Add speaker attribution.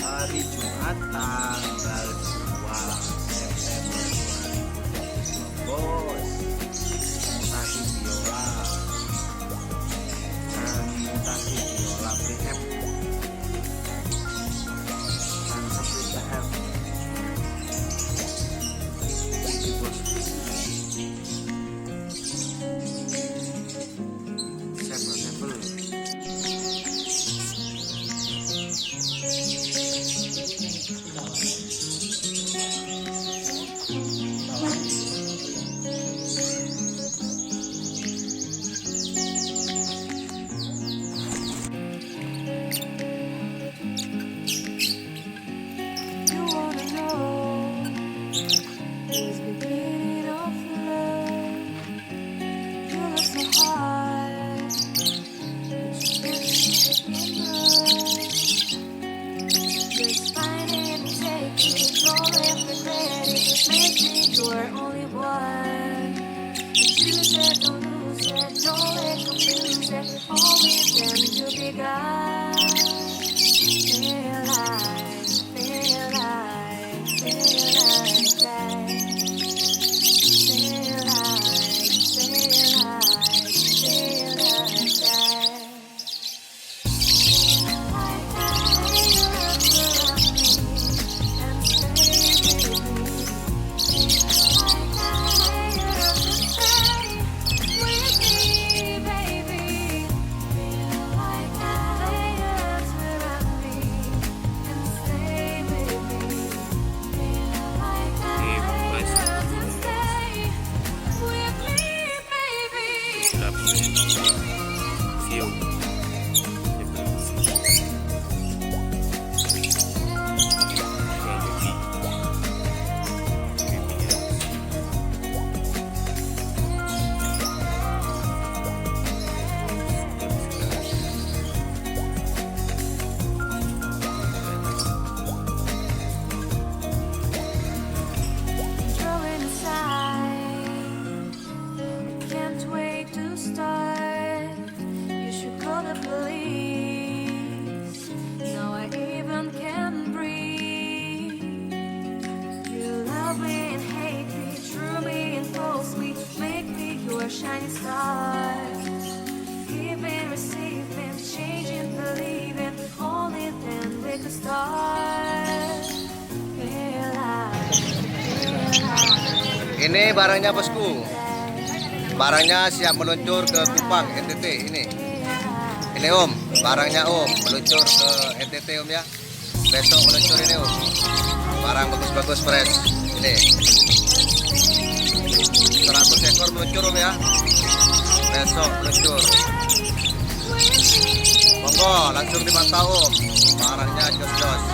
Speaker 1: Hari Jumat tanggal 2 September 2022. Bos mutasi biola dan mutasi biola preamp dan seperti F ini bos sampel
Speaker 2: View
Speaker 3: Drawing aside, can't wait to start. You should call the police. Now I even can breathe. You love me and hate me, true me and false me, make me your shining star. Giving, receiving, changing, believing, only then we could start.
Speaker 4: Ini barangnya bosku. Barangnya siap meluncur ke Kupang, NTT ini. Ini Om, barangnya Om meluncur ke NTT Om ya. Besok meluncur ini Om. Barang bagus-bagus fresh. Ini 100 ekor meluncur Om ya. Besok meluncur. Monggo langsung dimantau Om. Barangnya jos-jos.